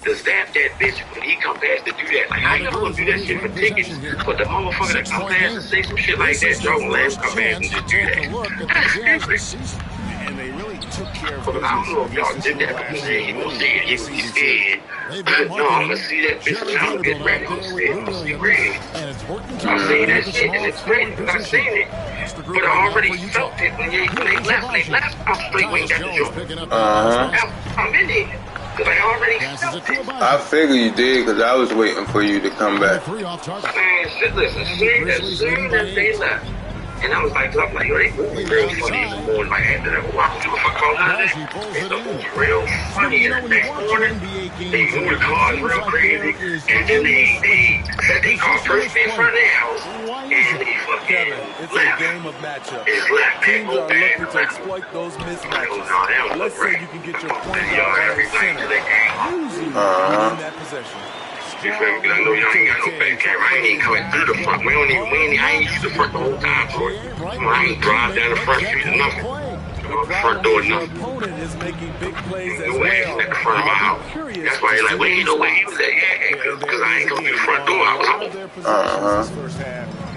to zap that bitch when he come past to do that. Like, I ain't never gonna do that shit for tickets, but the motherfucker that come past to say some shit like that, Jordan Lamb come past and just do that. That's stupid. And they really took care of I don't know if y'all did that, but he said he gonna see it. He said, no, I'm gonna see that bitch when I'm getting ready. I'm gonna see Red. I seen that shit and it's great because I seen it. But I already felt it when they left. I'm straight waiting at the joint. I'm in there. Because I already felt it. I figured you did because I was waiting for you to come back. Man, listen, as soon as they left, and I was like, yo, they movie real funny in the morning. Like, after that, well, I don't give a fuck about none of that. It's the movie real funny in the next morning. They move the cars real crazy. And then they set their car perfect in front of their house. And they fucking it's a game of matchups. It's left. Teams are looking to exploit those mismatches. Let's say you can get your point out at the center. Usually in that possession. You feel me? I know y'all ain't got no back camera. I ain't even coming through the front. I ain't used the front the whole time, bro. I ain't drive down the front street or nothing. The front door, nothing. No action at the front of my house. That's why he's like, wait, you know where he was at? Yeah, because I ain't coming through the front door. I was home.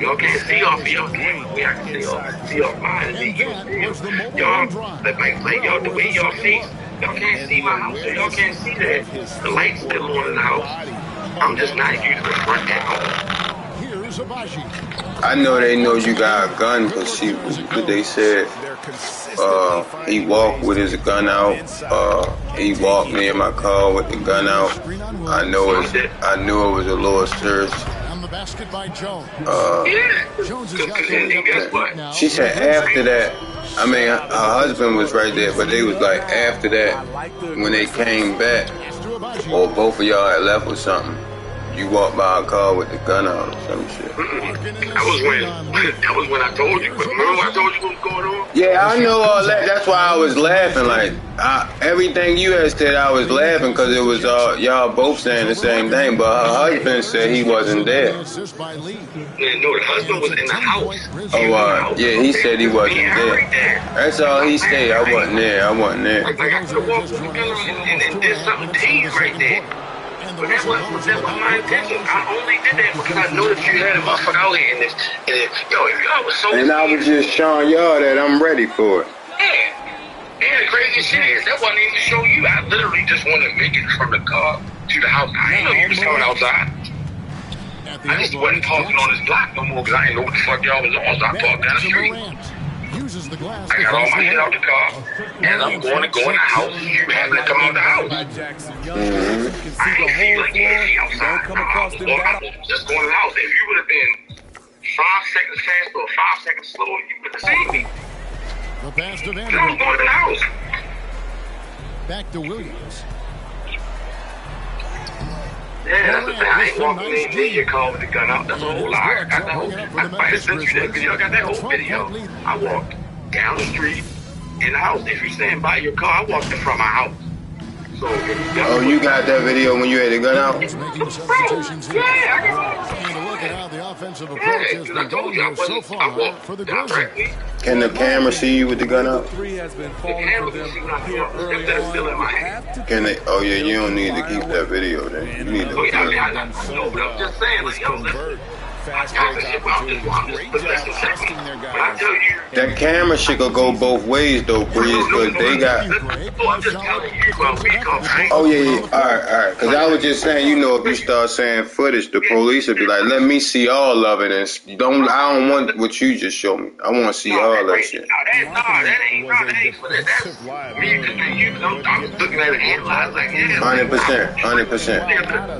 Y'all can't see off of y'all. I can see off mine. Y'all, like y'all, the way y'all see, y'all can't see my house. So y'all can't see that. The light's still on in the house. I'm just not using the front at home. I know they know you got a gun because they said he walked with his gun out. He walked me in my car with the gun out. I knew it was a little search. She said after that, I mean, her husband was right there, but they was like after that, when they came back, or both of y'all had left or something, you walked by a car with the gun out or some shit. That was when I told you. Remember I told you what was going on? Yeah, I know all that. That's why I was laughing. Like, everything you had said, I was laughing because it was y'all both saying the same thing. But her husband said he wasn't there. Yeah, no, the husband was in the house. Oh, yeah, he said he wasn't there. That's all he said. I wasn't there. Like I could have walked with the gun and did something to you right there. But that wasn't my intention. I only did that because I know that you had a motherfucker out here in this. And if y'all was so. And I was just showing y'all that I'm ready for it. Yeah. And the crazy shit is, that wasn't even to show you. I literally just wanted to make it from the car to the house. I didn't know you was coming outside. I just wasn't talking on this block no more because I didn't know what the fuck y'all was on. So I talked down the street. I got all my shit out the car, and I'm going to go in the house. You happen to come out the house. I ain't see you like, yeah, she outside. No, I was just going to the house. If you would have been 5 seconds faster or 5 seconds slower, you would have seen me. I was going to the house. Back to Williams. Yeah, that's the thing. I ain't walking in your car with the gun out. That's a whole lot. I got that whole. I sent you that video. I got that whole video. I walked down the street in the house. If you stand by your car, I walked in front of my house. So. Oh, you got that video when you had the gun out? Yeah, I got it. I told you I walked directly. Can the camera see you with the gun out? Three has been The falling camera for can them see when I feel early if that's still in my hand. Can they? Oh yeah, you don't need to keep that video then. You need to. Oh, yeah, I know, but I'm just saying, like, yo, listen. That camera shit could go both ways though, Breeze, because they got. Oh yeah. Alright. Because I was just saying, you know, if you start saying footage, the police would be like, "Let me see all of it," and I don't want what you just showed me. I want to see all that shit. That ain't for that. That's me. I'm looking at it, analyze like, yeah. 100%.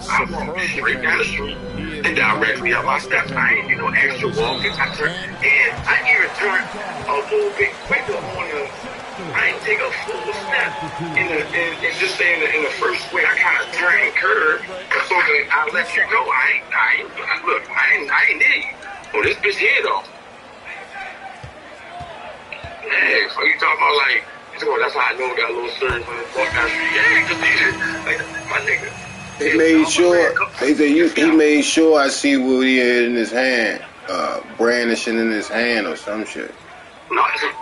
I walk straight down the street and directly up my steps. I ain't do no extra walking. I even turned a little bit quicker on the. I ain't take a full step in the first way. I kind of turn and curve so that I let you know I ain't near you. Oh, this bitch here though. Yeah, so you talking about like, that's how I know that little surge when it's walking down the street. Yeah, because like my nigga. He made sure. They said he made sure I see what he had in his hand, brandishing in his hand or some shit. No, I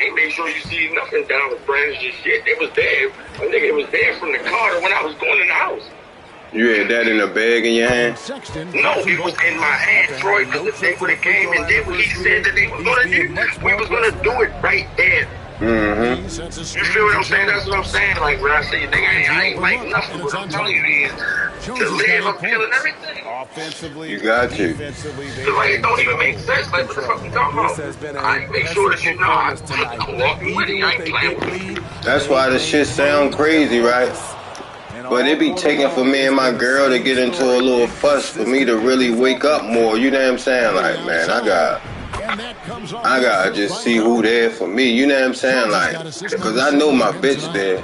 ain't made sure you see nothing down with brandishing shit. It was there. My nigga, it was there from the car when I was going in the house. You had that in a bag in your hand? No, it was in my hand, Troy, because the day when it came and did what he said that they was gonna do, we was gonna do it right there. Mm-hmm. You feel what I'm saying? That's what I'm saying. Like when I say, nigga, I ain't like nothing. What I'm telling you is to live, I'm feeling everything. Offensively, you got you. defensively, So like it don't even make sense. Like what the fuck we talking about? I make sure that you know I'm walking with it. I ain't playing with it. That's why the shit sound crazy, right? But it be taking for me and my girl to get into a little fuss for me to really wake up more. You know what I'm saying? Like, man, I gotta just see who there for me. You know what I'm saying? Like, cause I know my bitch there.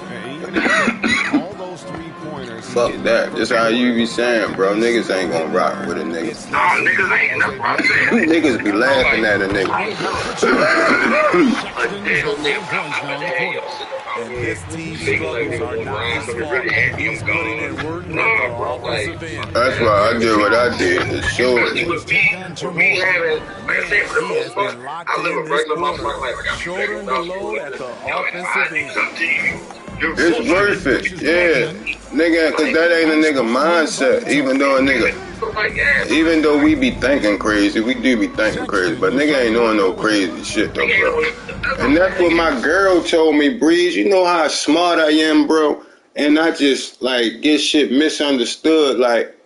Fuck that. Just how you be saying, bro. Niggas ain't gonna rock with a nigga. Nah, niggas ain't. That's what I'm saying. Niggas be laughing at a nigga. And this team struggles are not his fault. He's putting in work on the offensive end. That's why I did what I did. It showed me. For me having, like I said, for the most part, I live a regular motherfucker life. I got shouldering the load at the offensive end. It's worth it, yeah. Nigga, cause that ain't a nigga mindset. Even though we be thinking crazy, we do be thinking crazy, but nigga ain't doing no crazy shit though, bro. And that's what my girl told me, Breeze. You know how smart I am, bro? And I just, like, get shit misunderstood. Like,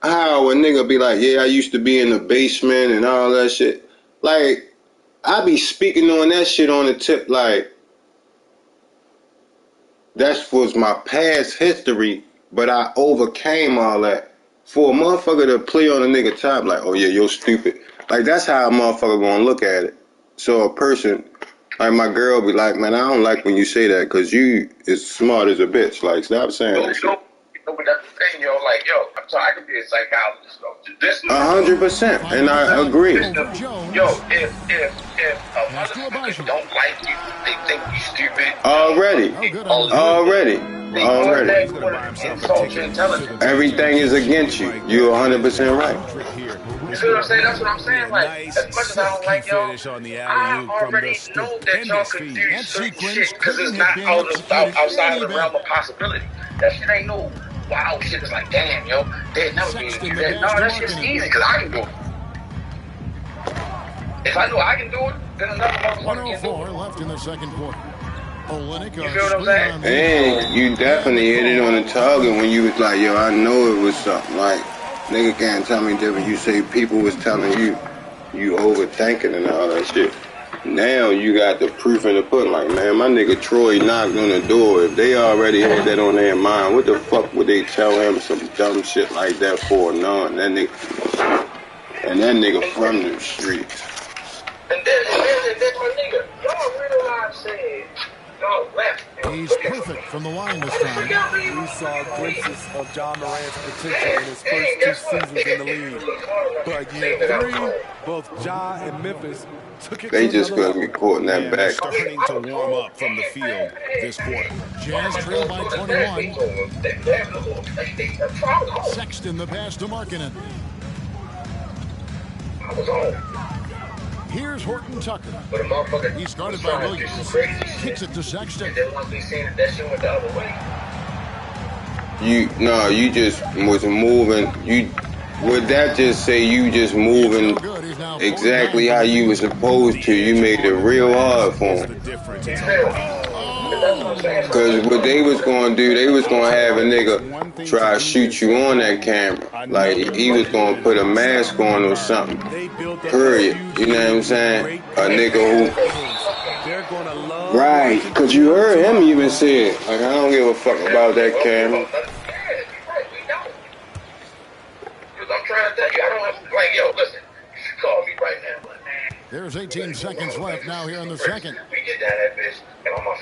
how a nigga be like, yeah, I used to be in the basement and all that shit. Like, I be speaking on that shit on the tip, like, that was my past history, but I overcame all that. For a motherfucker to play on a nigga top, like, oh yeah, you're stupid. Like, that's how a motherfucker gonna look at it. So a person, like my girl be like, man, I don't like when you say that, cause you is smart as a bitch. Like, stop saying that shit. But that's the thing, yo, like, yo, I'm sorry, I could be a psychologist, though. 100%, and I agree. Yo, if a motherfucker don't like you, they think you stupid. Already. Everything is against you. You're 100% right. You see what I'm saying? That's what I'm saying. Like, as much as I don't like y'all, I already know that y'all could do certain shit because it's not outside of the realm of possibility. That shit ain't no wow shit. It's like, damn, yo, they'd never be able to do that. No, that shit's easy because I can do it. If I know I can do it, then another motherfucker can do it. Left in the second quarter. You feel what I'm saying? And you definitely hit it on the target when you was like, yo, I know it was something. Like, nigga can't tell me different. You say people was telling you overthinking and all that shit. Now you got the proof in the pudding. Like, man, my nigga Troy knocked on the door. If they already had that on their mind, what the fuck would they tell him some dumb shit like that for? Knowing that nigga from the streets. And then my nigga, y'all realize saying, y'all left. He's perfect from the line this time. We saw glimpses of John Morant's potential in his first 2 seasons in the league. But year 3, both Ja and Memphis took it They to just another couldn't be caught in that back. Starting to warm up from the field this quarter. Jazz trail by 21. Sexton the pass to Markkanen. Here's Horton Tucker. He's guarded by Williams. Kicks it to Sexton. And then once we seen that shit went the other way. You just was moving. Would that just say you just moving exactly how you were supposed to? You made it real hard for him. Because what they was going to do, they was going to have a nigga try to shoot you on that camera. Like, he was going to put a mask on or something. Period. You know what I'm saying? A nigga who... Right. Because you heard him even say it. Like, I don't give a fuck about that camera. I'm trying to tell you, I don't have to, like, yo, listen, you should call me right now, but man. There's 18 seconds left now here in the second. We get down that bitch, and I'm gonna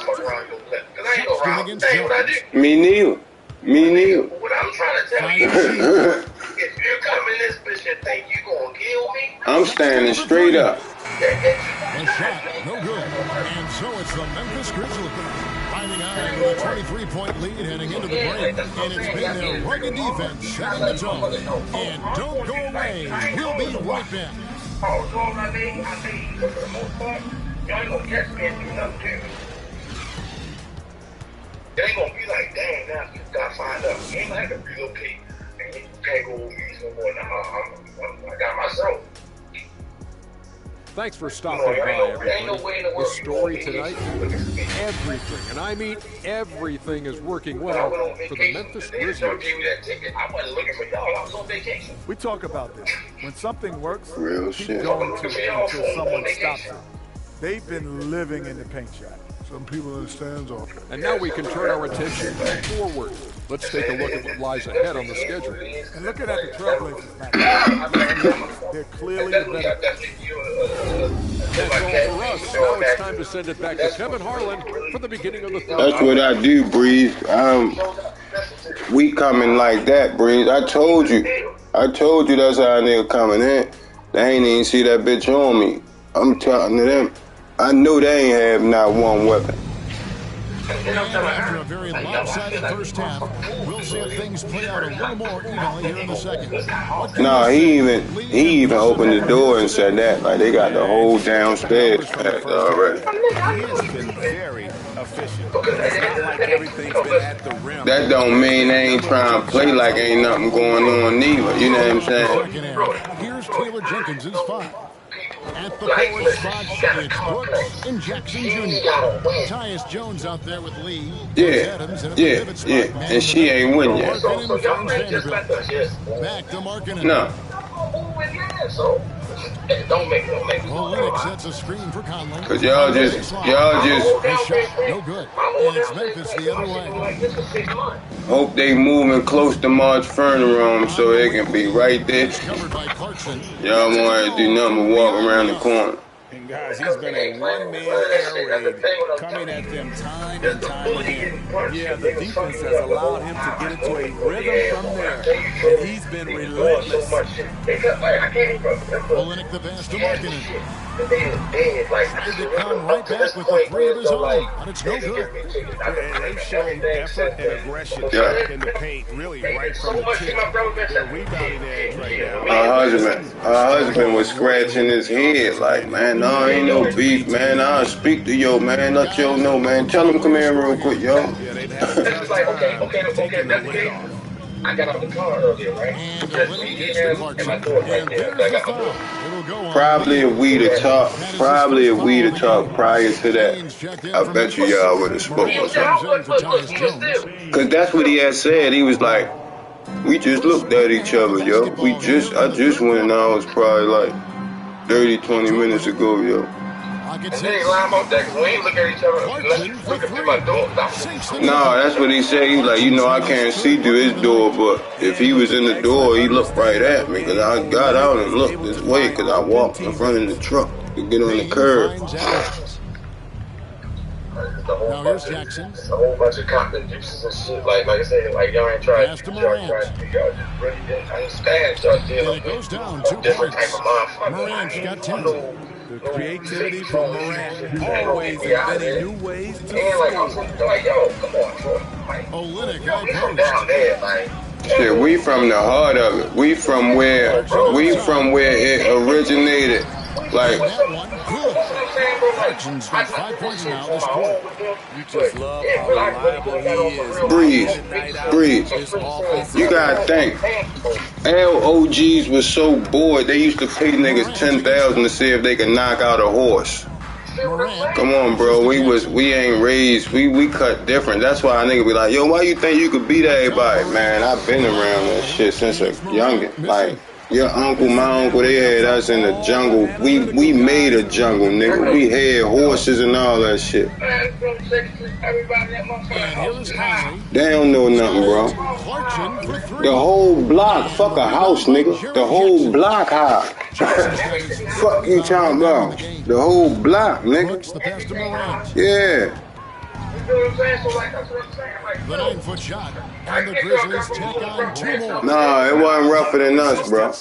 fuck around your lip. Because I ain't go around. That ain't what I do. Me neither. What I'm trying to tell you, if you come in this bitch and think you gonna kill me, I'm standing straight up. The shot, no good. And so it's the Memphis Grizzlies. Riding high with a 23-point lead heading into the break. And it's been their rugged defense setting the tone. And don't go away. We'll be right back. Oh, so I mean, for the most part, y'all ain't gonna catch me and do nothing to me. It ain't gonna be like, dang, now you gotta find out. Thanks for stopping by, everybody. The story tonight, everything, and I mean everything, is working well for the Memphis Grizzlies. We talk about this. When something works, Real keep shit. going to it until someone stops it. They've been living in the paint shop. Some people in the stands are. And now we can turn our attention forward. Let's take a look at what lies ahead on the schedule. And looking at the Trailblazers, Pat, they're clearly the better. That's all for us. Now it's time to send it back to Kevin Harlan for the beginning of the third. That's what I do, Breeze. We coming like that, Breeze. I told you that's how they coming in. They ain't even see that bitch on me. I'm talking to them. I know they ain't have not one weapon. After a very lopsided first half, we'll see if things play out a little more evenly here in the second. No, he even opened the door and said that. Like, they got the whole downstairs packed already. He has been very efficient. It's not like everything's been at the rim. That don't mean they ain't trying to play like ain't nothing going on neither. You know what I'm saying? Here's Taylor Jenkins' spot. At the forward spot, it's Brooks and Jackson Jr. Tyus Jones out there with Lee. Yeah. And she ain't win yet. Back to Markkanen. No. Olynyk sets a screen for Conley. Cause y'all just. His shot, no good. And it's Memphis the other way. Hope they moving close to March Furner on so they can be right there. Covered by Clarkson. Y'all want to do nothing but walk around the corner. And guys, he's been a one-man air raid coming at them time and time again. Yeah, the defense has allowed him to get into a rhythm from there, and he's been relentless. Olynyk the pass to Markkanen. Started to come right back with the three of his own, but it's no good. And they've shown effort and aggression in the paint, really right from the tip. They're rebounding edge right now. Her husband was scratching his head like, man, no, ain't no beef, man. I'll speak to yo, man. Let yo know, man. Tell him come here real quick, yo. Yeah, they've had a tough time taking the lid off. I got out the car earlier, right? And Olynyk gets to Clarkson. And there's the foul. It'll go on. Probably if we'd have talked prior to that, I bet you y'all would have spoken. Cause that's what he had said. He was like, we just looked at each other, yo. I just went in the house probably like 30, 20 minutes ago, yo. And then he line up there because we ain't looking at each other unless you looking through my door. No, that's what he said. He was like, I can't see through his door, but if he was in the door, he looked right at me because I got out and looked this way because I walked in front of the truck to get on the curb. Now here's Jackson. A whole bunch of cotton juices and shit. Like I said, like y'all ain't trying to y'all just really didn't understand. Y'all dealing with different type of motherfuckers. Morant's got 10. The creativity from Morant, always inventing new ways to score. Like, yo, come on, bro. Olynyk From down there, like. Shit, we from the heart of it. We from where it originated. Like, Clarkson's got 5 points now this quarter. You just love how reliable he is. Breeze. You gotta think. LOGs was so bored, they used to pay niggas $10,000 to see if they could knock out a horse. Come on, bro. We ain't raised. We cut different. That's why a nigga be like, yo, why you think you could beat everybody? Man, I've been around that shit since a youngin'. Like, your uncle, my uncle, they had us in the jungle. We made a jungle, nigga. We had horses and all that shit. They don't know nothing, bro. The whole block, fuck a house, nigga. The whole block high. Fuck you talking about? The whole block, nigga. Yeah. The 9-foot shot, and the Grizzlies take on 2 more. Nah, it wasn't rougher than us, bro.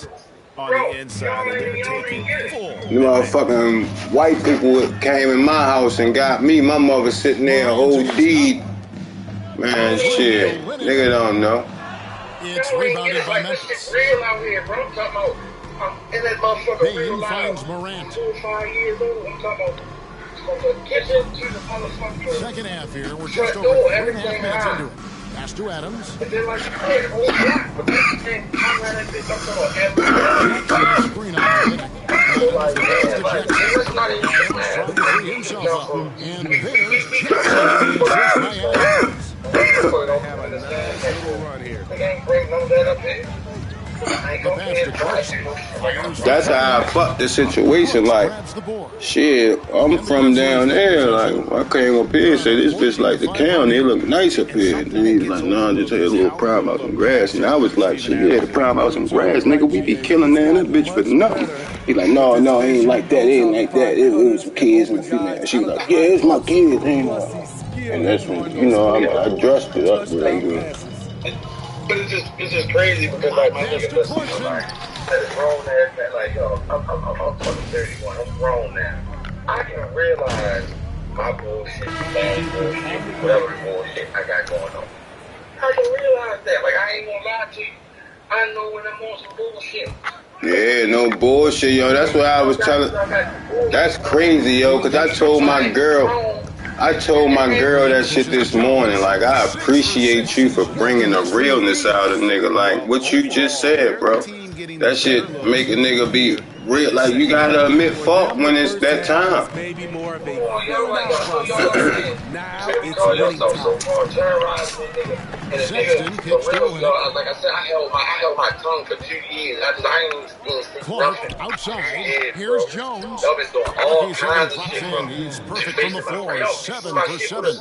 On the inside, and they're taking full. You motherfucking white people came in my house and got me. My mother sitting there, OD'd. Man, shit. Nigga don't know. It's rebounded by Memphis. It's real out here, bro. I'm talking about. And that motherfucker Payne finds Morant. 4 or 5 years old. I'm talking about. Second half here, we're just over 3.5 minutes into it. Pass to Adams. Screen on Olynyk. like, man, like, it's not even trying to free himself up. And there's Jackson in the assist by Adams. Have a nice little run here. I can't bring none of that up here. The pass to Carson. That's how I fucked the situation. Like, shit, I'm from down there. Like, I came up here and said, this bitch like the county. It look nice up here. And then he's like, no, I just had a little problem out some grass. And I was like, shit, yeah, the problem out some grass. Nigga, we be killing that bitch for nothing. He like, no, it ain't like that. It ain't like that. It was some kids and a female. She was like, yeah, it's my kids. And that's when, you know, I dressed it up what I'm doing. But it's just crazy because like my nigga listen, like as a grown ass man, like yo, I'm fucking 31, I'm grown now. I can realize my bullshit, bad bullshit, whatever bullshit I got going on. I can realize that. Like I ain't gonna lie to you. I know when I'm on some bullshit. Yeah, no bullshit, yo. That's what I was telling. That's crazy, yo, because I told my girl that shit this morning. Like, I appreciate you for bringing the realness out of nigga. Like, what you just said, bro. That shit make a nigga be real. Like, you gotta admit fault when it's that time. Maybe more of a Now it's winning time. Sexton kicks to Olynyk. Like I said, I held my tongue for 2 years. I ain't Clark outside. Here's Jones. All He's kinds of pops shit, in. He's perfect from the floor. 7 for 7.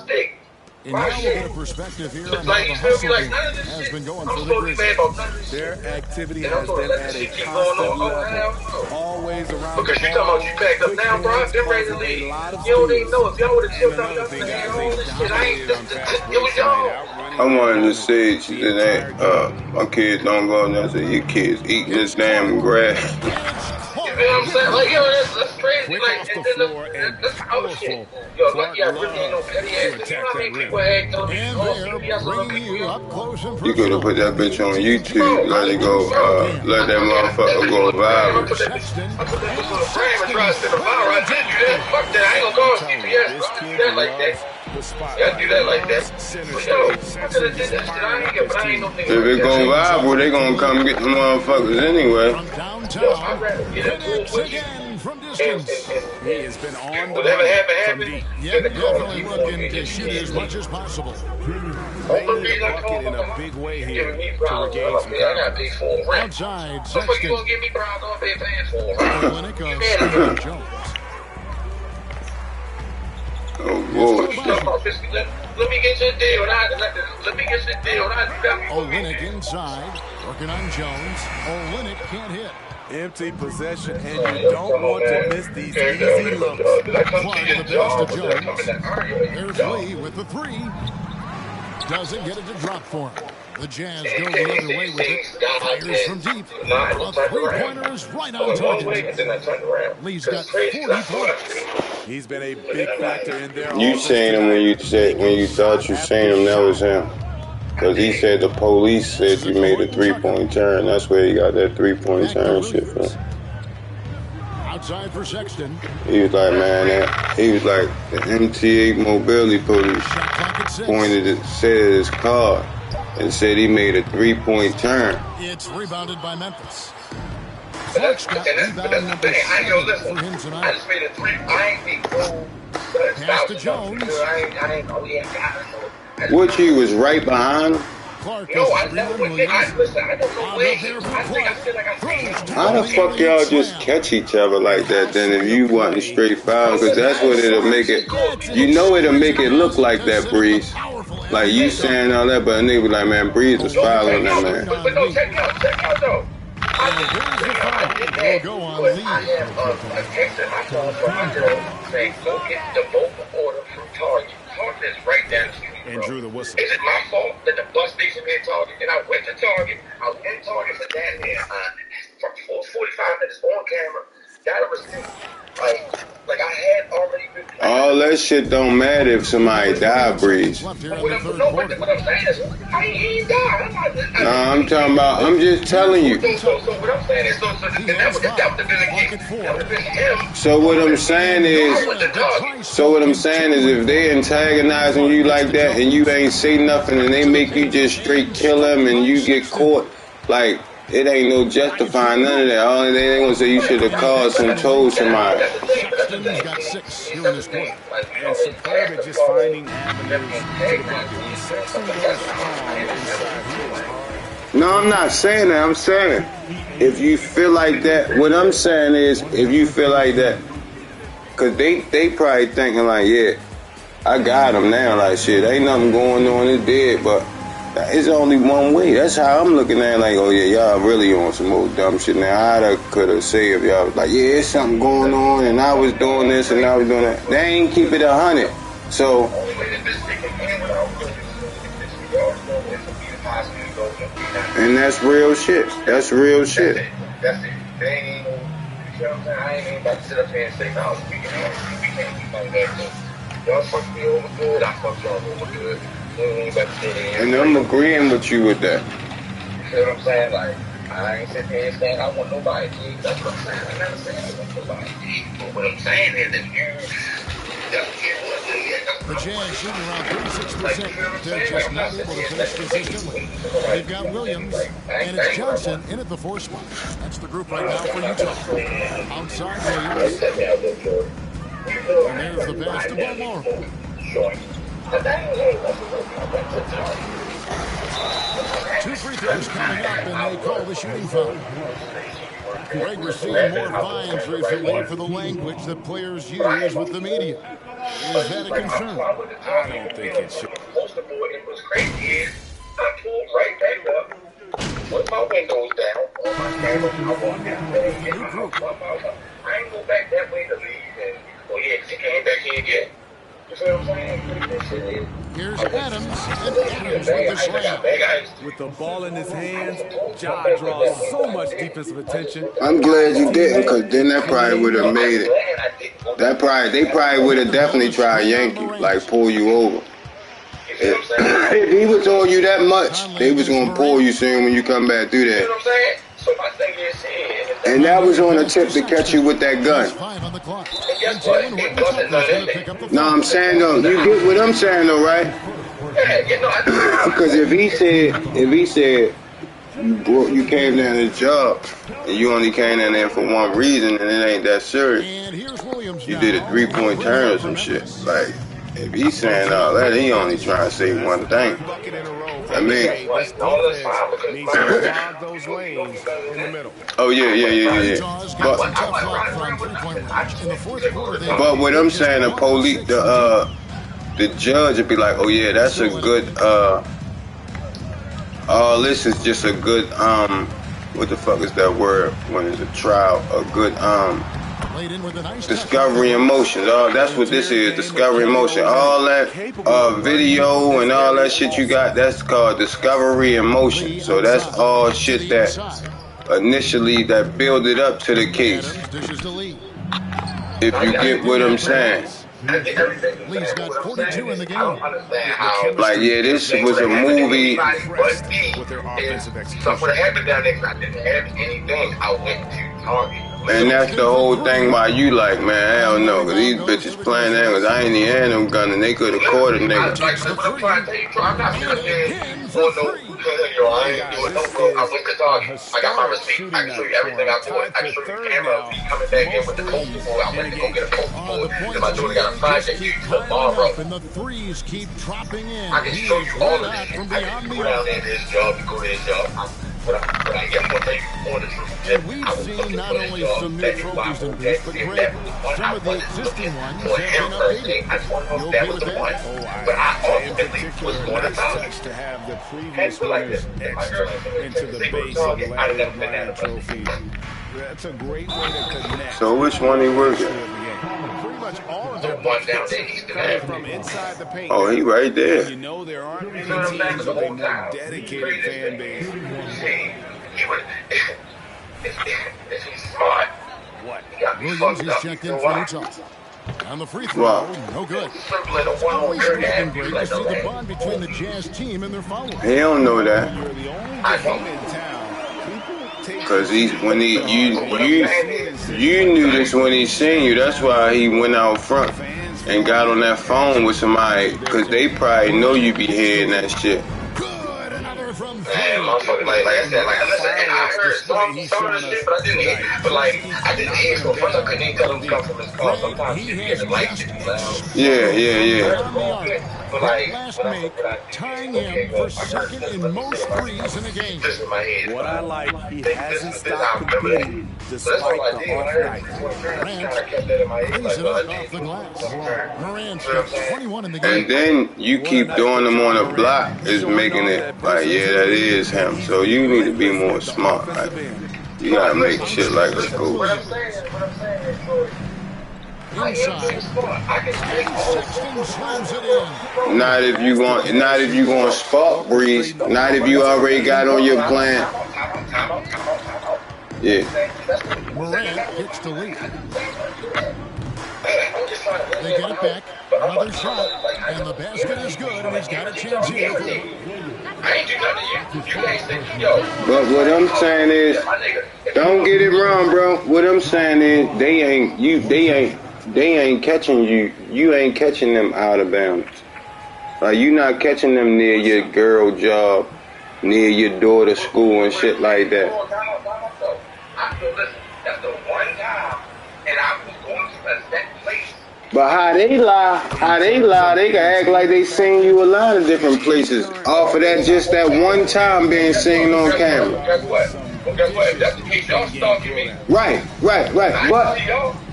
And now we'll get a perspective here on how the hustle has been going for the Grizzlies. Their activity has been at a constant level, always around because the you ball. talking about you packed up now, bro. They're ready to leave. You don't even know if y'all would have chilled out yesterday and all this shit. It was y'all. I wanted to say that my kids don't go out there and say, your kids eating this damn grass. You know what I'm saying? Like, yo, that's crazy. Like, and then that's our shit. Yo, like, yeah, really ain't no petty ass. You know how many people had told me, you could have put that bitch on YouTube, let it go, let that motherfucker go viral. I put that bitch on the frame and try to send a viral. I did do that. Fuck that. I ain't gonna call GPS. I do that like that. Yeah, do that like that. But yo, I could have did that shit. I ain't get, but I ain't no nigga. If it go viral, they gonna come get the motherfuckers anyway. Yo, I'd rather get into it with you. He has been on the whatever run happened. Yeah, definitely looking to shoot as much as possible. They need a bucket in a big way here to regain some confidence. Outside, What you Sexton. gonna give me problems on big fans for? Olynyk, Jones. Oh, bullshit. Let me get your deal. Let me get your deal. Olynyk inside, working on Jones. Olynyk can't hit. Empty possession, and you don't want to miss these easy looks. Clark the pass to Jones. There's Lee with the 3. Doesn't get it to drop for him. The Jazz go the other way with it. Fires from deep. A 3-pointer is right on target. Lee's got 40 points. He's been a big factor in their You seen him when you thought you seen him, that was him. Because he said the police said you made a 3-point turn. That's where he got that 3-point turn shit from. Outside for Sexton. He was like, man, he was like, the MTA mobility police said his car and said he made a 3-point turn. It's rebounded by Memphis. That's the thing. For him tonight. I just made a 3. I ain't be cool. Pass to Jones. I ain't know he ain't got it. Which he was right behind him. No, I never would think. Listen, I don't know where. I feel like I think. How the fuck y'all just catch each other like that then if you wasn't straight foul? Because that's what it'll make it. You know it'll make it look like that, Breeze. Like you saying all that, but a nigga be like, man, Breeze was fouling that man. But no, check out though. I have a text in my phone from my girl saying, go get the vocal order from Target. Target is right down the street. And drew the whistle. Is it my fault that the bus station had Target? And I went to Target. I was in Target for damn near 45 minutes on camera. Got a receipt. Like I had already been. All that shit don't matter if somebody die, Breeze. What I'm saying is, I ain't died. Nah, I'm talking about, I'm just telling you. So what I'm saying is, that would have been him. So what I'm saying is, if they antagonizing you like that and you ain't say nothing and they make you just straight kill them and you get caught, like, it ain't no justifying none of that. All they gonna say you should have called and told somebody. Sexton's got 6 here in this quarter. And superb at just finding avenues to the bucket. When Sexton goes strong inside, he is hard. No, I'm not saying that. I'm saying if you feel like that, what I'm saying is if you feel like that, because they probably thinking like, yeah, I got him now. Like, shit, ain't nothing going on. It's dead, but it's only one way. That's how I'm looking at it. Like, oh, yeah, y'all really on some old dumb shit now. I could have said if y'all was like, yeah, there's something going on, and I was doing this, and I was doing that. They ain't keep it 100. So, and that's real shit. That's real shit. That's it. They ain't even, you know what I'm saying? I ain't even about to sit up here and say, no, we can't keep on that. Y'all fuck me over good, I fuck y'all over good. And I'm agreeing with you with that. You feel what I'm saying? Like, I ain't sitting here saying I want nobody to. That's what I'm saying. I never said I want nobody to. But what I'm saying is if you... The Jazz shooting around 36%. They're just not able to finish consistently. They've got Williams, and it's Johnson in at the 4 spot. That's the group right now for Utah. Outside Williams. And there's the pass to Bowmore. 2 free throws coming up, and they call the shooting foul. Greg, we're seeing more fines recently for the language that players use with the media. Is that a concern? I don't think it should. Most of all, it was crazy is I pulled right back up with my windows down on my camera. I walked down there and I ain't go back that way to leave. And, oh, yeah, because he came back here again. You feel what I'm saying? Here's Adams, and Adams with the slam. With the ball in his hands, Ja draws so much defensive attention. I'm glad you didn't, because then that probably would have made it. They probably would have definitely tried to yank you, like pull you over. If he was on you that much, they was going to pull you soon when you come back through that. And that was on a tip to catch you with that gun. No, I'm saying though, you get what I'm saying though, right? Because if he said you came down to the job and you only came down there for one reason and it ain't that serious, you did a 3-point turn or some shit. Like, if he's saying all that, he only trying to say one thing. I mean, oh yeah. But what I'm saying, the police, the judge would be like, oh yeah, that's a good. All this is just a good. What the fuck is that word when it's a trial? A good discovery in motion. Oh, that's what this is. Discovery in motion. All that video and all that shit you got, that's called discovery in motion. So that's all shit that initially that build it up to the case. If you get what I'm saying. Lee's got 42 in the game. Like, yeah, this was a movie. With their offensive execution. So what happened down there, I didn't have anything. I went to Target. And that's the whole thing why you like, man, hell no, because these bitches playing that, because I ain't even had them gun and they could have caught a nigga. Like, I'm trying to tell you, I'm not sitting there, I ain't doing no good. I went to Target. I got my receipt. I can show you everything I bought. I can show you the camera. Me coming back in with the Coke before. I went to go get a Coke before. Because my daughter got a project tomorrow. And the threes keep dropping in. I can show you all of this. I can go down there to this job, you go to this job. But I get one thing on the truth. And we've seen not only some new trophies in booth, but Greg, some of the existing ones have been updated. You'll agree with that? But I ultimately was going to touch to have the previous winners etched into the base of the Larry O'Brien trophy. That's a great way to connect. So which one he working? Pretty much all of their buckets coming from inside the paint. Oh, he right there. You know there aren't many teams with a more dedicated fan base. If he's smart, what? Williams is checked in for Utah. On the free throw, no good. Always looking great to see the bond between the Jazz team and their followers. He don't know that. You're the only team in town. Because you knew this when he seen you. That's why he went out front and got on that phone with somebody. Because they probably know you be hearing that shit. Good, another from Man, 3. motherfucker, like I said, and I heard some of the shit, but I didn't hear, I didn't hear, so first I couldn't even tell him to come from his car. Sometimes you get the light shit loud. Yeah. But That last make, tying him for second in most threes in the game. This in my head. What I like, he hasn't I stopped remember competing that. despite So that's all I the did when I off heard night. it. I kept that in my head. Brings it up off the glass. Morant's got 21 in the game. And then you keep doing them on the block is making it like, yeah, that is him. So you need to be more smart. Like, you gotta make shit like a school. What I'm saying is, Inside. Sexton slams it in. Not if you want spark breeze. Not if you already got on your plan. Yeah. Morant hits the lead. They get it back. Another shot. And the basket is good. And he's got a chance here. But what I'm saying is, don't get it wrong, bro. What I'm saying is, they ain't catching you. You ain't catching them out of bounds. Like, you not catching them near your girl job, near your daughter's school and shit like that. That's the one time, and I was going to that place. But how they lie, they can act like they seen you a lot of different places off of that, just that one time being seen on camera. Guess what? Well, guess what? If that's the case, y'all stalking me. Right. But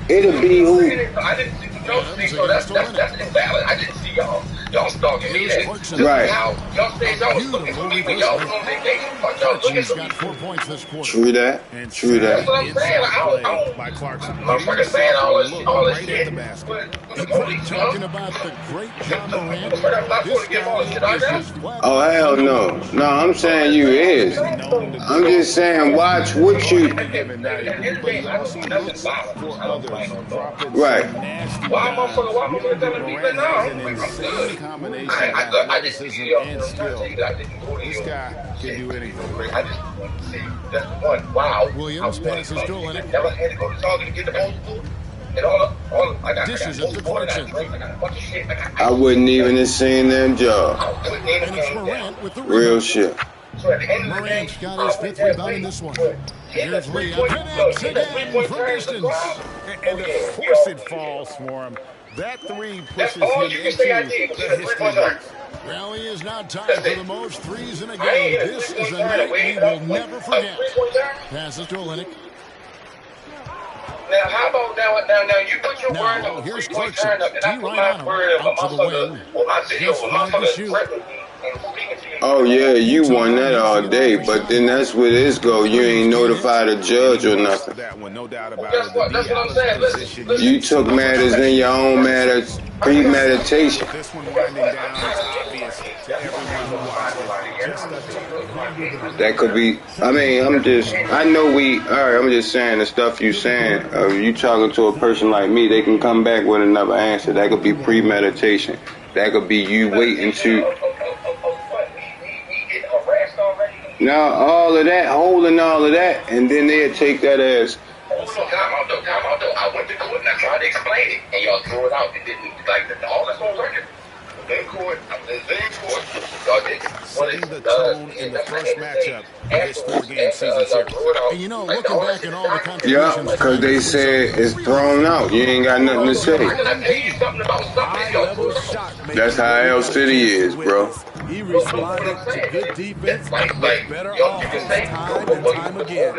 it'll be who. I didn't see y'all see, so that's invalid. I didn't see y'all. Y'all stalking me. Right. Y'all say y'all was looking for me when y'all was on vacation. Fuck y'all looking for me. Got 4 points this quarter. True that. That's what I'm saying. I don't By Clarkson. motherfucker saying all this shit. Talking about the great John Morant. This guy is just Oh, hell no. No, I'm saying you is. I'm just saying watch what you. Right. Why motherfucker telling me that now? Combination of I just see athleticism y'all. and skill. This guy can do anything. I just see that's the one. Wow. Williams passes Joel. Never had to go to Target to get the ball. And all I got. Dishes it to Clarkson. I wouldn't even have seen them job. And it's Morant with the Real rebound. shit. Morant's got his 5th rebound in this one. Here's Lee. Connects again from distance. And of course it falls for him. That three pushes him into the history books. Well, he is now tied for the most threes in a game. This is a night we will never forget. Passes to Olynyk. Now, how about now you put your word up. Here's Clarkson. And I put my word up. Out to the wing. Just five to shoot. Oh yeah, you won that all day, but then that's where this go. You ain't notified a judge or nothing. That one, no doubt about Guess what? That's what I'm saying. Listen. You took matters in your own matters, premeditation. This one winding down is obvious to everyone who watched it. That could be. I mean, I know I'm just saying the stuff you saying. You talking to a person like me, they can come back with another answer. That could be premeditation. That could be you waiting to. Now all of that, holding all of that, and then they'll take that as. Time out though. I went to court and I tried to explain it, and y'all threw it out. It didn't all that's on record. In court, y'all did. Setting the tone in the first matchup of this 4-game season series. And you know, looking back at all the Yeah, contributions. because they said it's thrown out. You ain't got nothing to say. That's how L City is, bro. He responded to good defense with better offense time and time again.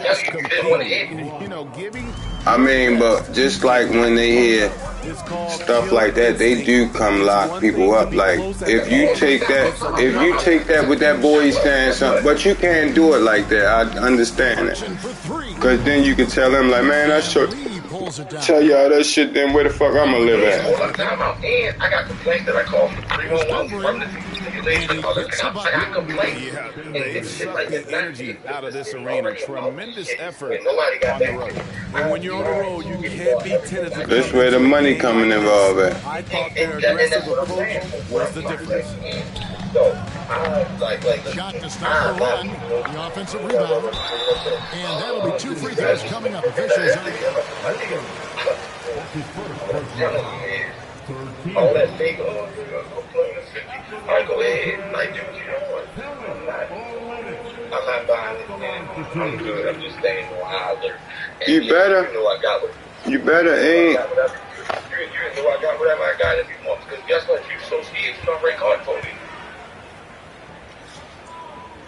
Just competing, giving. I mean, but just like when they hear stuff like that, they do come lock people up. Like if you take that with that boy, he's saying something, but you can't do it like that. I understand it, because then you can tell him like, man, I should tell y'all that shit. Then where the fuck I'ma live at? I got complaints that I called for 311 from the stipulation and all that kind of stuff. I got complaints. Yeah, they suck the energy out of this arena. Tremendous effort on the road. And when you're on the road, you can't be tentative. That's where the money coming involved at. I thought their aggressive approach was the difference. Shot to stop the run. The offensive rebound. And that'll be 2 free throws coming up. Officials on all that fake, all right, go ahead. Like, do what you want. not buying anything. I'm good. I'm just staying on high alert. You better. You know I got what. You better ain't. You know I got whatever I got if you want. Because guess what? You so scared you don't break hard for me.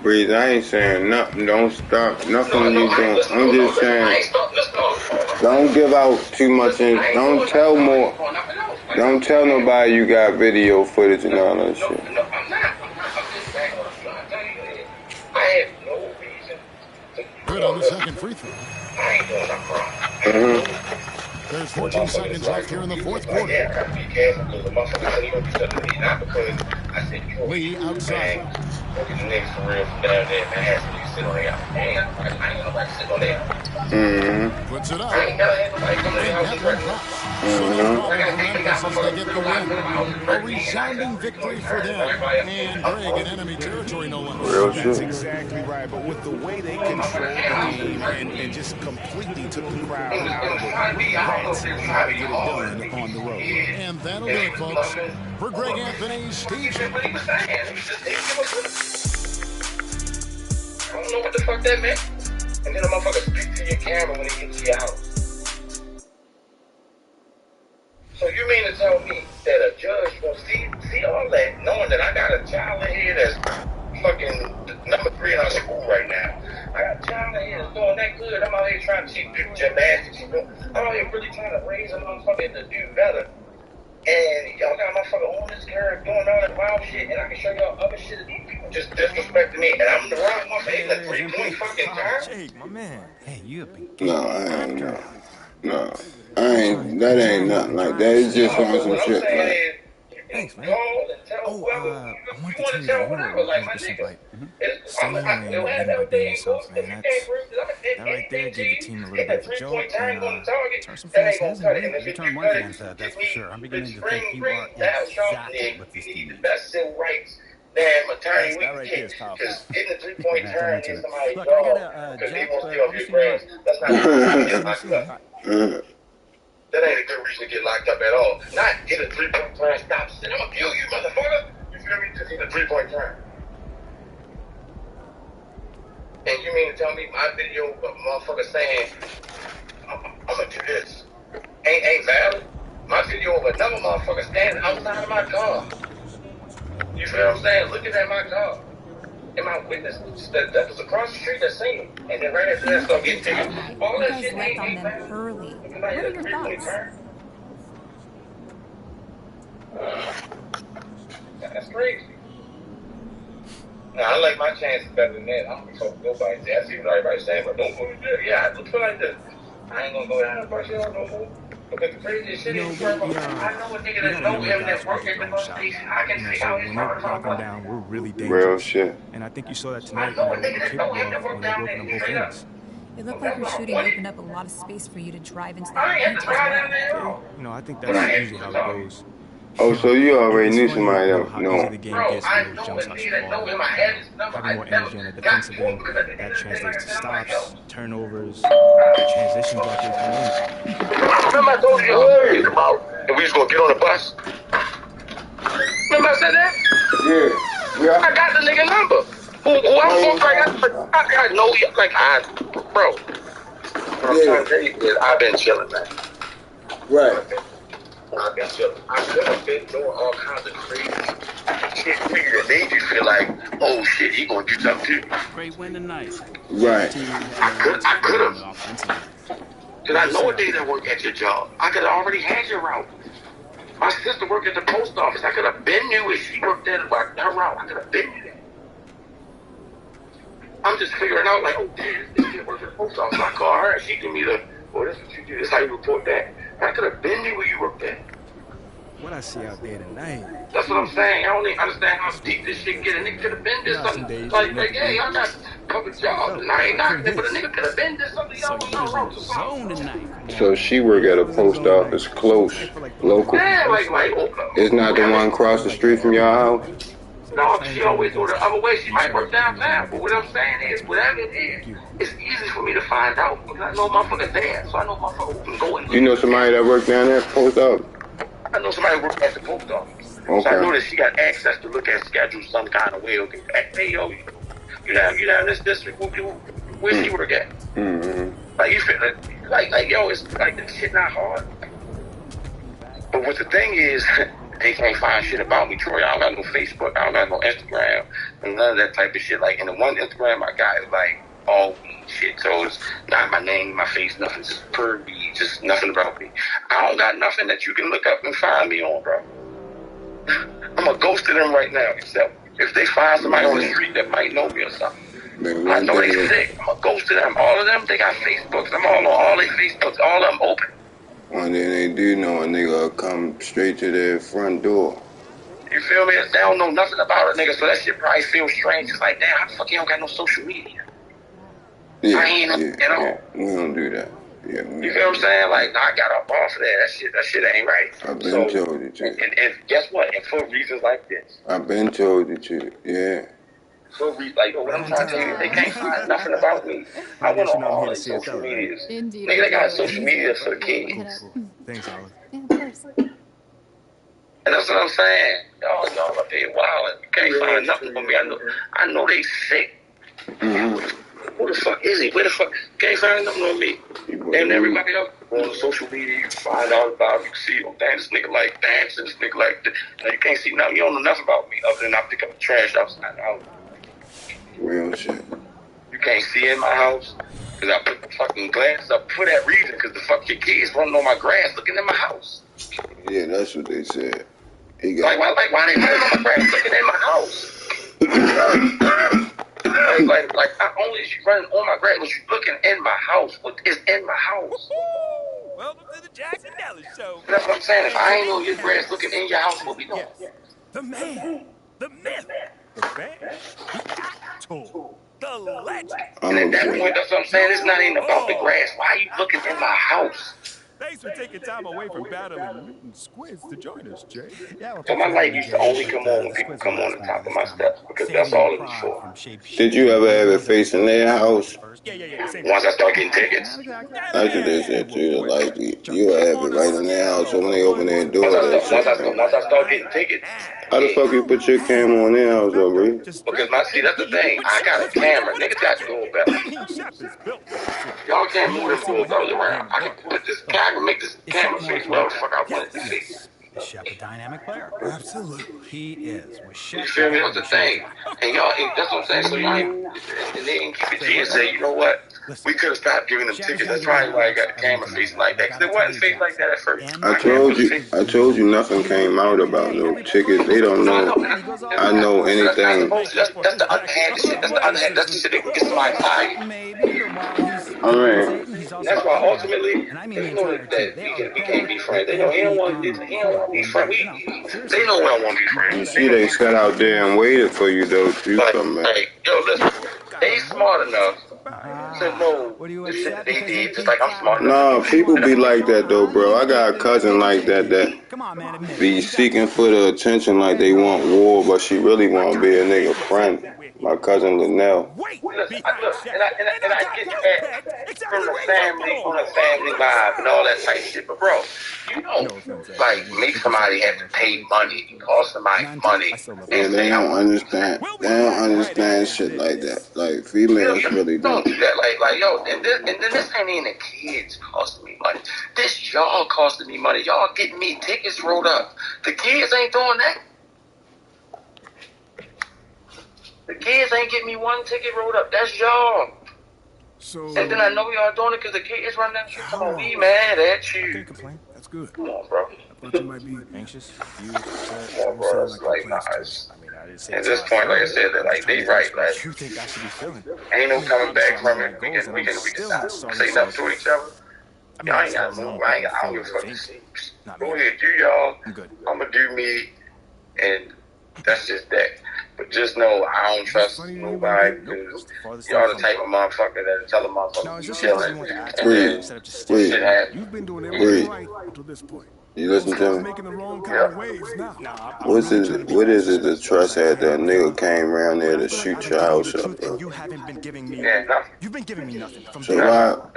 Breeze, I ain't saying nothing. Don't stop nothing you doing. I'm just saying, don't give out too much. Don't tell more. Don't tell nobody you got video footage and all that shit. No, I'm not. I'm just saying what I'm trying to tell you is, I have no reason to. Good on the second free throw. I ain't doing nothing wrong. There's 14 seconds left here in the fourth quarter. Yeah, I gotta be careful because the motherfucker said he gonna do something to me, not because I said you gonna Lee outside. look at the niggas for real from down there, man. I had somebody sit on there. Damn, I ain't got nobody sit on there. Puts it up. I ain't never had nobody come to the house and That one drops. So no problem for Memphis as they get the win. A resounding victory for them. And Greg in enemy territory, no less. Real That's shit. exactly right. But with the way they controlled the game and just completely took the crowd out of it, that's how they get it done on the road. And that'll do it, folks. For Greg Anthony, Steve. I don't know what the fuck that meant. And then a motherfucker speak to your camera when he gets to your house. So you mean to tell me that a judge gonna see all that, knowing that I got a child in here that's fucking number 3 in our school right now. I got a child in here that's doing that good. I'm out here trying to teach gymnastics. I'm out here really trying to raise a motherfucker to do better. And y'all got a motherfucker on this girl doing all that wild shit, and I can show y'all other shit that these people just disrespecting me, and I'm the wrong one for hitting a 3-point fucking turn. Jake, my man. Hey, you have been No, I ain't. No, I ain't. That ain't nothing like that. It's just on some shit. Like, Thanks, man. Call and tell Oh, whoever I want to tell you that you were 100% right. Stay in your lane and lead by being yourself, man. That right there gave the team a little bit of a jolt and turn some fans' heads and win. You turn one fan's head, that's for sure. I'm beginning to think you are exactly what this team is. That's civil rights. Damn, attorney, That right there is powerful. because hitting a 3-point turn in somebody's Look, I jaw got a because they Jack, won't but steal I'm your seeing friends. That's not that ain't a good reason to get locked up at all. Not hit a 3-point turn, stop, sit, I'm gonna kill you, motherfucker. You feel me? Just hit a 3-point turn. And you mean to tell me my video of a motherfucker saying, I'm gonna do this, ain't valid? My video of another motherfucker standing outside of my car. You feel what I'm saying? Looking at my car. And my witness that was across the street that seen it. And then right after that stuff getting taken. All that shit left on them valid. early. What What are your thoughts? That's crazy. Now, I like my chances better than that. I don't talk to nobody. I see what everybody's saying, but don't go to jail. Yeah, I feel like this. I ain't gonna go down and brush it off no more. Because the craziest shit is, I know a nigga that know him that work at the bus station. I can see how he's When they hard knock them down, we're really real dangerous. shit. And I think you saw that tonight when they kicked off when they broke them both ends. It looked like your shooting opened up a lot of space for you to drive into I that ain't bench had to as drive well. down there at all. You know, I think that's usually how it goes. Oh, so you already knew It's funny somebody how that easy know. the game Bro, gets I when those know jumps a out nigga your that know ball. him. I had his number. Having more energy on the defensive end, that translates to stops, turnovers, transition buckets, and Remember I told you earlier about and we was gonna get on the bus? Remember I said that? Yeah. I got the nigga number. Who I'm going I know you bro. What I'm trying to tell you is I've been chilling, man. Right. I've been chilling. I could have been doing all kinds of crazy shit for you that made you feel like, oh shit, he gonna do something too. Great win tonight. Right. I could have. Because I know a day that work at your job. I could have already had your route. My sister worked at the post office. I could have been knew if she worked at her route. I could have been knew that. I'm just figuring out like, oh damn, this kid works at the post office. I call her and she give me the, oh, this is what you do. This is how you report that. I could have been knew where you worked at. what I see out there tonight. That's what I'm saying. I don't even understand how deep this shit get. A nigga could have been this something. Like, hey, I got public jobs and I ain't knocking it, but a nigga could have been this something. Y'all was on road or something. Zone tonight. So she work at a post office close, local. Yeah, like, It's not the one across the street from your house? no, she always go the other way. She might work downtown, but what I'm saying is, whatever it is, it's easy for me to find out because I know motherfuckers there, so I know motherfuckers can go and look. You know somebody that work down there at post office? I know somebody who works at the post office. Okay. So I know that she got access to look at schedules some kind of way. Okay, hey, yo, You down this district? Where's he work at? Like you feel like yo, it's like this shit not hard. But what the thing is, they can't find shit about me, Troy. I don't got no Facebook, I don't got no Instagram, and none of that type of shit. Like in the one Instagram I got is like all weed shit. So it's not my name, my face, nothing, just per weed, just nothing about me. I don't got nothing that you can look up and find me on, bro. I'm a ghost to them right now, except if they find somebody on the street that might know me or something. I know they sick. I'm a ghost to them. All of them, they got Facebooks. I'm all on all their Facebooks. All of them open. One day they do know a nigga will come straight to their front door. You feel me? They don't know nothing about a nigga, so that shit probably feels strange. It's like, damn, how the fuck you don't got no social media? Yeah, I ain't at all. Yeah, we don't do that. Yeah, you feel what I'm saying? Like, I got up off of that. That shit ain't right. I've been told you to. And guess what? And for reasons like this. I've been told you to, yeah. So, like, what I'm trying to tell you, they can't find nothing about me. I went on all their social medias. Indeed. Nigga, they got social media for the kids. Thanks, Olive. Yeah, of course. And that's what I'm saying. Y'all up there wildin'. You can't find nothing for me. I know they sick. Who the fuck is he? Where the fuck? Can't find nothing on me. And everybody else on social media, you find out about it. You see, oh, damn, this nigga like dancing, this nigga like this. Now, you can't see nothing. You don't know nothing about me other than I pick up the trash outside the house. Real shit. You can't see in my house because I put the fucking glass up for that reason, because the fuck your kids running on my grass looking in my house. Yeah, that's what they said. He got why they running on my grass looking in my house? like not only is you running on my grass, but you looking in my house. What is in my house? Welcome to the Jackson Dallas Show. That's what I'm saying. If I ain't know your grass looking in your house, what we doing? The man, the myth, the fan, the actor, the legend. And at that point, that's what I'm saying. It's not even about the grass. Why are you looking in my house? Thanks for taking time away from battling mutant squids to join us, Jay. So my light used to only come on when people come on the top of my steps, because that's all it was for. Did you ever have it facing their house? Yeah. Once I start getting tickets. That's what they said too. Like you have it right in their house, so when they open their door, once I start getting tickets. How the fuck you put your camera on their house, though, bro? Because that's the thing. I got a camera. Niggas got doorbell. Y'all can't move this doorbell around. I can put this camera. I can make this camera face whatever the fuck I want it to see. Is Shep a dynamic player? Absolutely. He is. With Shep, you feel me? That's the thing. And y'all, that's what I'm saying. So y'all ain't, and they didn't keep it G and say, you know what? We could have stopped giving them tickets. That's probably why I got the camera facing like that. Because it wasn't facing like that at first. I told you nothing came out about no tickets. They don't know. I know anything. That's the underhanded shit. That's the shit that gets somebody fired. I mean, that's why ultimately they know that we can't be friends. They know he don't want to be friends. They know we don't want to be friends. See, they sat out there and waited for you though. You come back. Hey, yo, listen. They smart enough to know the shit they did, just like I'm smart enough. Nah, people be like that though, bro. I got a cousin like that be seeking for the attention like they want war, but she really want to be a nigga friend. My cousin Linnell. Listen, I get that from the family vibe and all that type of shit, but bro, you don't like make somebody have to pay money, call somebody money. And they don't understand. They don't understand shit like that. Like females really don't do that. Like yo, and then this ain't even the kids costing me money. This y'all costing me money. Y'all getting me tickets rolled up. The kids ain't doing that. The kids ain't getting me one ticket rolled up. That's y'all. So, and then I know y'all doing it because the kids run that shit. Come on, be mad at you. I can't complain. That's good. Come on, bro. I thought you might be anxious. Come on, bro. It's like, nah, at this point, like I said, that like they right, like you think I should be feeling? Ain't no coming back from it. We can not say nothing to each other. Y'all ain't gotta move. I don't give a fuck to see. Go ahead, do y'all. I'm good. I'ma do me, and that's just that. But just know I don't trust nobody because y'all the type of motherfucker that tell a motherfucker you chilling and then shit happens. You've been doing everything right until this point. You listen to me? Making the wrong kind of waves now. What is it the trust had that nigga came around there to shoot your house up, bro? You haven't been giving me. You've been giving me nothing. So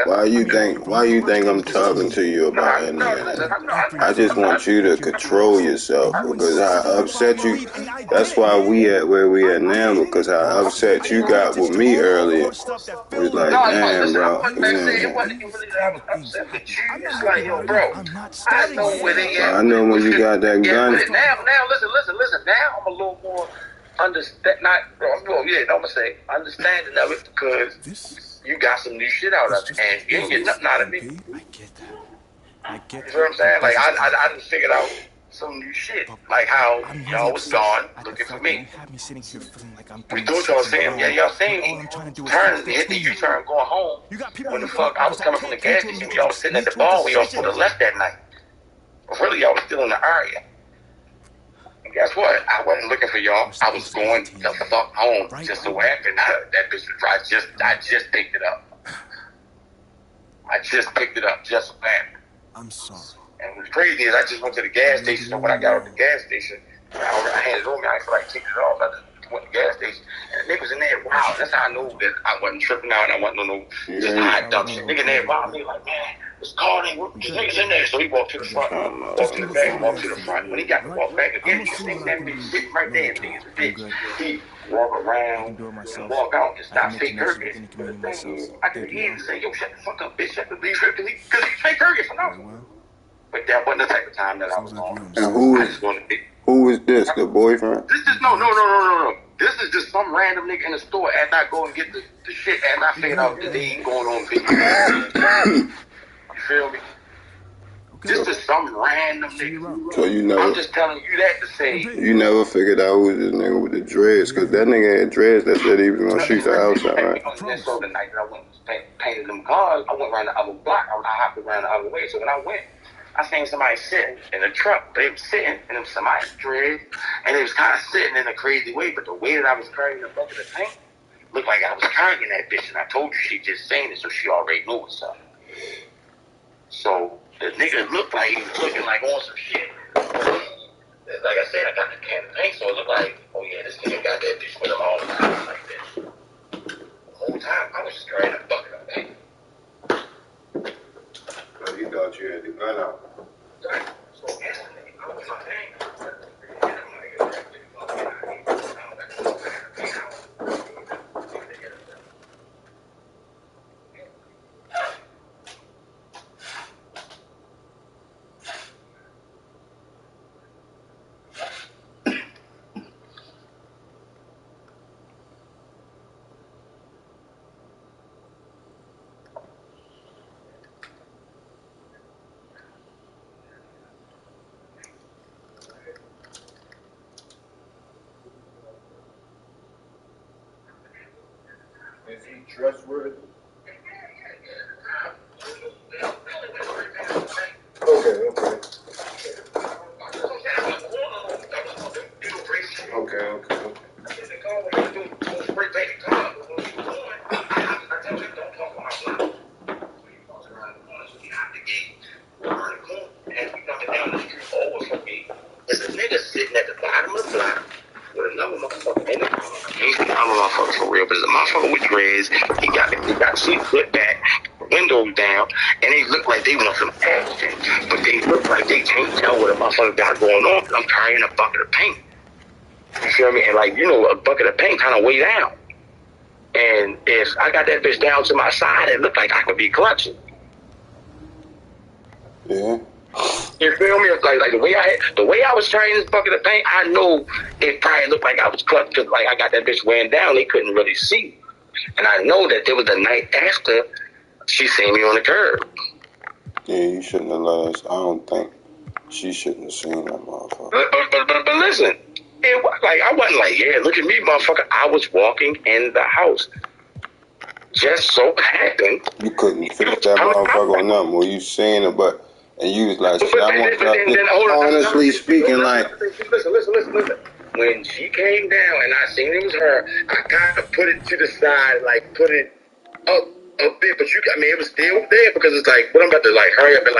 why you think I'm talking to you about that nigga? I just want you to control yourself because how upset you. That's why we at where we at now, because how upset you got with me earlier. It was like, damn, bro. You know what I'm saying? I know when you got that gun. Now, listen. Now I'm a little more understanding of it because you got some new shit out of it, and you ain't get nothing out of me. I get that. I get You know what I'm saying? Like I done figured out some new shit, like how y'all was gone looking for me. We thought y'all saying, y'all saying turn hit the U-turn going home. When the fuck I was coming from the gas station, y'all was sitting at the bar where y'all supposed to left that night. But really, y'all was still in the area. And guess what? I wasn't looking for y'all. I was going the fuck home. Just so happened that bitch. I just picked it up. Just so happened. I'm sorry. And what's crazy is I just went to the gas station. So when I got out the gas station, I handed it over me. I feel like taking it off. I just went to the gas station, and the niggas in there. Wow, that's how I knew that I wasn't tripping out. And I wasn't no just high dumb shit. Nigga in there, wow, me like, man, this car ain't working. This nigga's in there. So he walked to the front, walked to the back, walked to the front. When he got to walk back again, he seen that bitch sitting right there. Nigga's a bitch. He walk around, walk out, and stop fake Kirby. But the thing is, I could hear him say, yo, shut the fuck up, bitch, shut the bitch, because he's fake Kirby for nothing. But that wasn't the type of time that I was on. And who is this? The boyfriend? This is no. This is just some random nigga in the store after I go and get the shit and I figured out that they ain't going on video. You feel me? This is some random nigga. So you never, I'm just telling you that to say. You never figured out who was this nigga with the dreads, because that nigga had dreads that said he was going to shoot the house out, right? So the night that I went and painted them cars, I went around the other block. I hopped around the other way. So when I went, I seen somebody sitting in a truck. They was sitting in somebody's dread, and they was kind of sitting in a crazy way. But the way that I was carrying the bucket of paint looked like I was carrying that bitch. And I told you she just saying it, so she already knew what's up. So the nigga looked like he was looking like on some shit. Like I said, I got the can of paint, so it looked like, oh yeah, this nigga got that bitch with him all the time like this. The whole time I was just carrying a bucket of paint. So you thought you had the gun out. So instantly, I was like, hey, Is he trustworthy? Okay. There's a nigga sitting at the bottom of the block with another motherfucker in it. I'm a motherfucker for real, but it's a motherfucker with dreads. He got seat flipped back, windows down, and they look like they want some action. But they look like they can't tell what a motherfucker got going on. I'm carrying a bucket of paint. You feel me? And like, you know, a bucket of paint kind of way down. And if I got that bitch down to my side, it looked like I could be clutching. Yeah. You feel me? Like the way I was carrying this bucket of paint, I know it probably looked like I was clutched because like I got that bitch weighing down, they couldn't really see. And I know that there was the night after she seen me on the curb. Yeah, you shouldn't have let us. I don't think she shouldn't have seen that motherfucker. But listen, I wasn't like, yeah, look at me, motherfucker. I was walking in the house. Just so happened. You couldn't fix that motherfucker or nothing. Well, you seen it, but. And you was like, shit, honestly speaking, like. Listen. When she came down and I seen it was her, I kind of put it to the side, like put it up a bit, but it was still there because it's like, what I'm about to like hurry up and like.